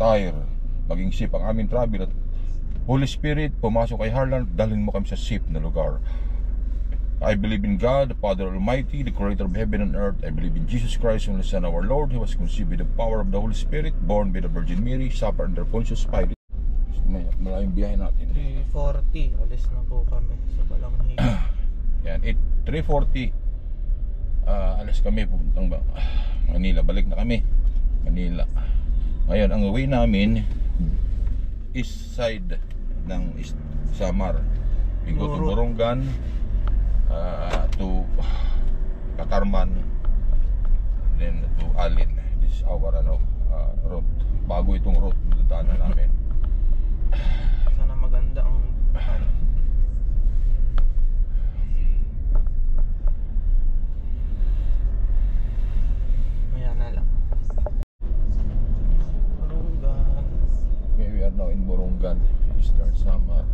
tire, maging safe ang aming travel. At Holy Spirit, pumasok kay Harlan, dalhin mo kami sa safe na lugar. I believe in God, the Father Almighty, the Creator of heaven and earth. I believe in Jesus Christ, only Son, our Lord. He was conceived by the power of the Holy Spirit, born by the Virgin Mary, suffered under Pontius Pilate. Malayong biyahe natin. 3:40, alis na po kami sa Balanghiga. Yan, 3:40. Alas kami, pupuntang Manila. Balik na kami, Manila. Ngayon, ang way namin, east side ng Samar. We go to Borongan, to Katarman, then to Alin. This is our route. Bago itong route, dudaanan namin. Sana maganda ang maya na lang. Borongan. Okay, we are now in Borongan, Eastern Samar.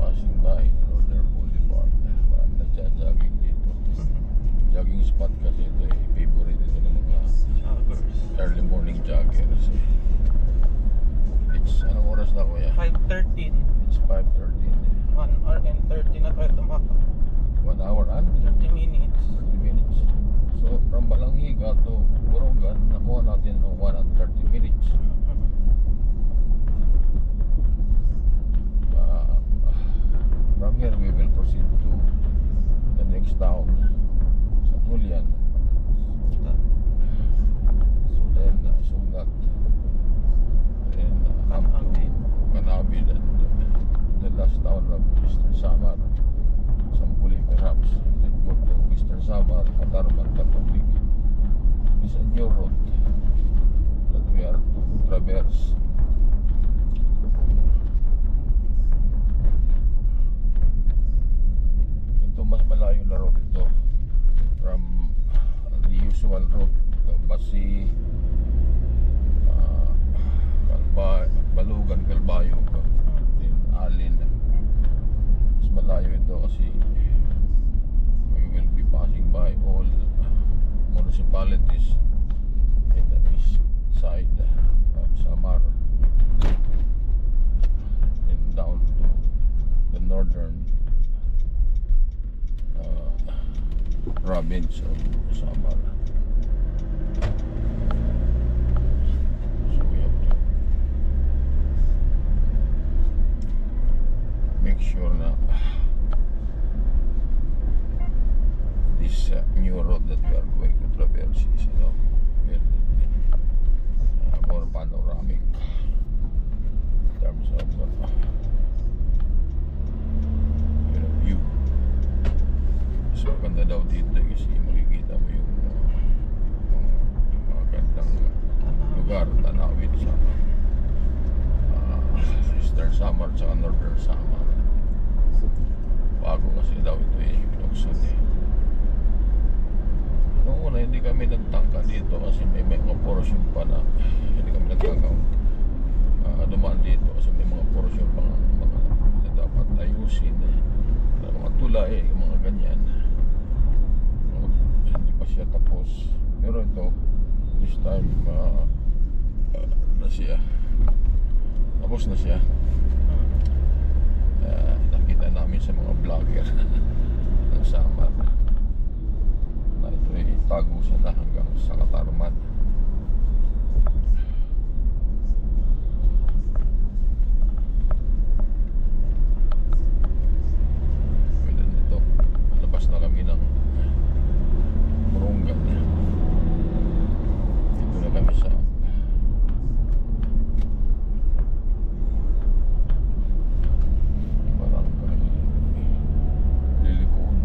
Passing by Northern Boulevard. Marami nagja-jogging dito. Jogging spot kasi ito favorite ito ng mga Joggers. early morning joggers. It's, anong oras na kuya? 5:13. It's 5:13. 1 hour and 30 na tayo tumatak. 1 hour and 30 minutes. 30 minutes. So from Balanghiga to Borongan, nakuha natin ng 1 and 30 minutes. From here we will proceed to the next town, San Julian. Then Sugat, then up to Canavid, and the last town of Eastern Samar, Sampuli perhaps. Then go to Eastern Samar, Katarman, Taguig. It's a new road that we are to traverse. Ito mas malayo na road ito from the usual road, Basi, Balugan, Calbayog, din Alin. Mas malayo ito kasi we will be passing by all municipalities in the east side of Samar and down to the northern province of Samar. So we have to make sure na this new road that we are going to traverse is, more panoramic in terms of view. So maganda daw dito kasi makikita mo yung mga gandang lugar, tanawin sa Eastern Samar at Northern Samar. Bago kasi daw ito binuksan Noong una hindi kami nagtangka dito kasi may mga portion pa na hindi kami nagtangkang dumaan dito kasi may mga portion pa mga na dapat ayusin, mga tulay, mga ganyan. Hindi pa siya tapos, pero ito this time na siya, tapos na siya. Nakita namin sa mga vlogger ng Samar na ito ay tagusan na hanggang sa Katarman. Na kami ng Borongan. Dito na kami sa Barangay Lilikon.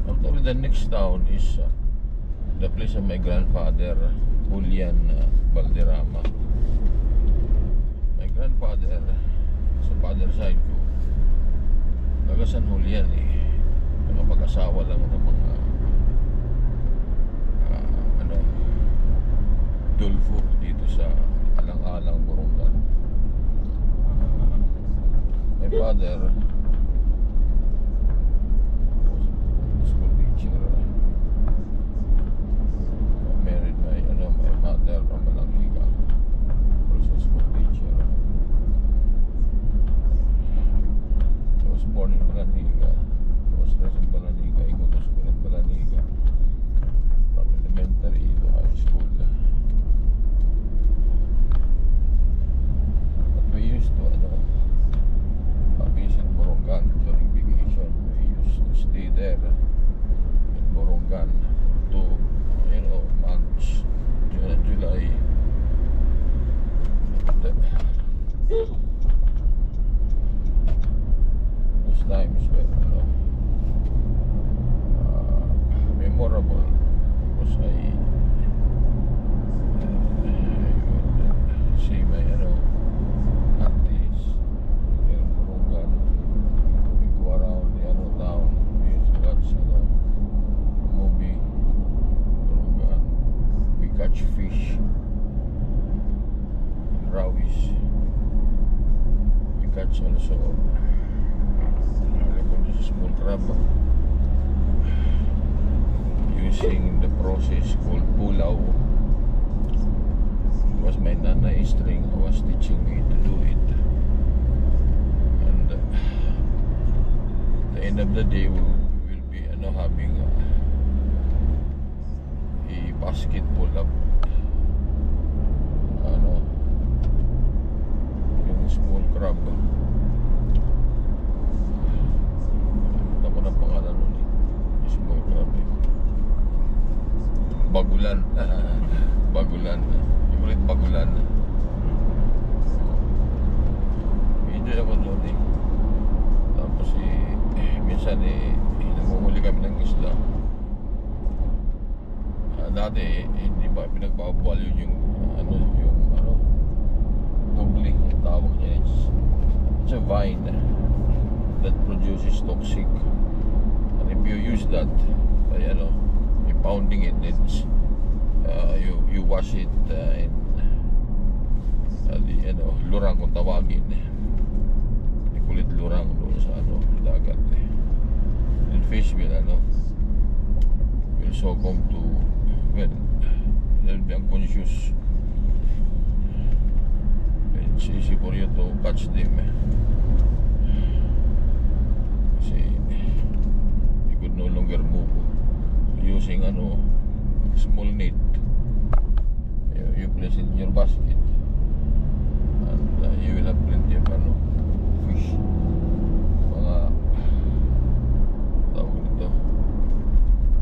Actually the next town is the place of my grandfather, Julian Valderrama. Grandfather sa father side ko taga San Julian mag-asawa lang ng mga Dulfo dito sa Alang-Alang, Borongan. My father was school teaching Burungan to, you know, months, July. Those times were, you know, memorable because I would see my, you know, aunties in Burungan. We go around the, you know, town. We used to watch, you know, movie Burungan. We catch fish in Rawis. We catch also small crab using the process called pulaw. It was my nana string who was teaching me to do it, and at the end of the day we will be, you know, having a basket full of, ano, yung small crab. Ako na pangalan nun eh, small crab eh. Bagulan. Bagulan. Yung ulit bagulan. Enjoy ako doon eh. Tapos minsan namumuli kami ng isla. Dati hindi ba pinagbabawal yun yung tubli, tawag niya. It's a vine that produces toxic, and if you use that by, you know, pounding it, it's you wash it in you know, lurang kung tawagin, kulit lurang doon sa, ano, dagat and fish will, ano, will succumb to, well, they'll be unconscious. It's easy for you to catch them kasi you could no longer move. So using, ano, small net, you place it in your basket and you will have plenty of, ano, fish. Mga tawag nito,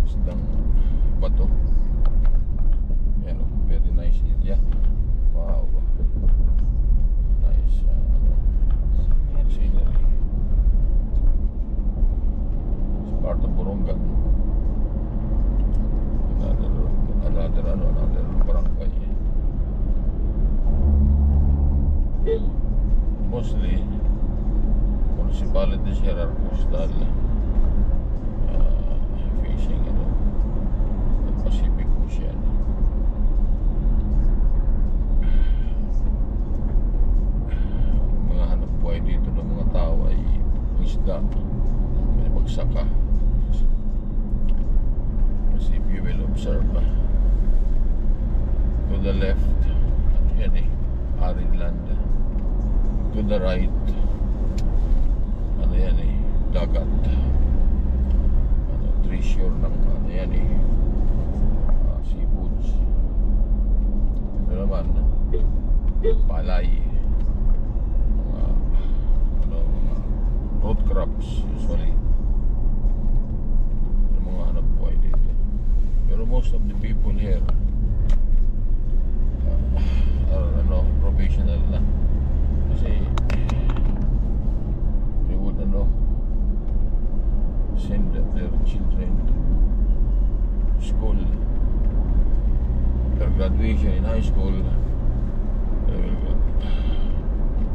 isdang bato. Yan, very nice area. Wow, nice scenery. It's part of Burungan. Another barangay. Mostly municipalities here are coastal, facing, you know, the Pacific Ocean. Mga hanap buhay dito ng mga tao ay isda, may magsaka. Kasi if you will observe, to the left, yan eh, arid land. To the right, ano yan eh, dagat. Ano, treasure ng, ano yan eh, seafoods. Ito naman, palay, mga road crops usually. Yung mga hanap buhay dito. Pero most of the people here are, ano, professional na. Kasi they would, ano, send their children to school. After graduation in high school, they will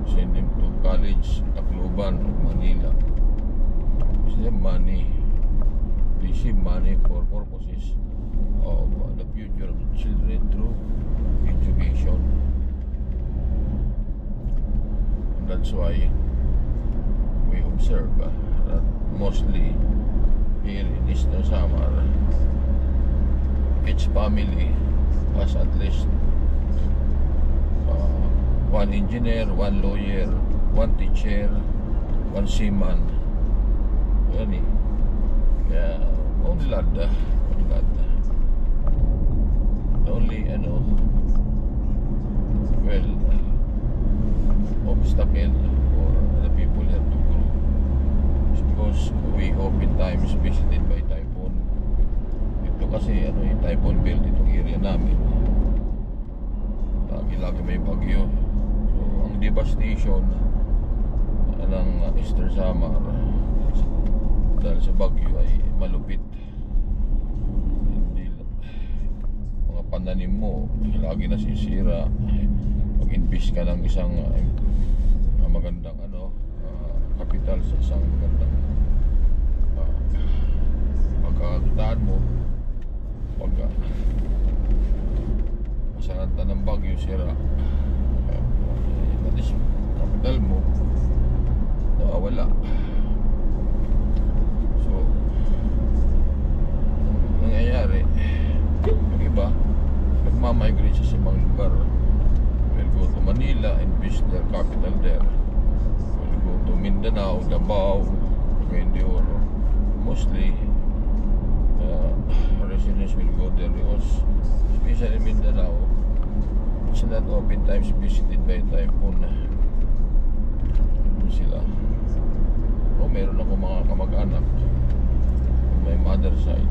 send them to college, Tacloban, Manila. Because they have money. They save money for purposes of the future of the children through education. And that's why we observe that mostly here in Eastern Samar, each family has at least one engineer, one lawyer, one teacher, one seaman. Yan eh. Kaya, unlad. The only, ano, well, obstacle for the people here to grow is because we oftentimes visited by typhoon. We kasi ano yung typhoon belt itong area namin. Lagi may bagyo. So ang devastation ng Easter Samar dahil sa bagyo ay malupit. Hindi mga pananim mo lagi nasisira. Pag-invest ka ng isang magandang kapital sa isang magandang pagkakakitaan mo, pag masalanta ng bagyo, sira, at least kapital mo nawawala. So nangyayari yung iba nagmamigrate sa ibang lugar, will go to Manila, invest their capital there, will go to Mindanao, Davao, Mindoro. Mostly residents will go there because especially Mindanao, it's not open times visited by typhoon. Sila meron ako mga kamag-anak, my mother side,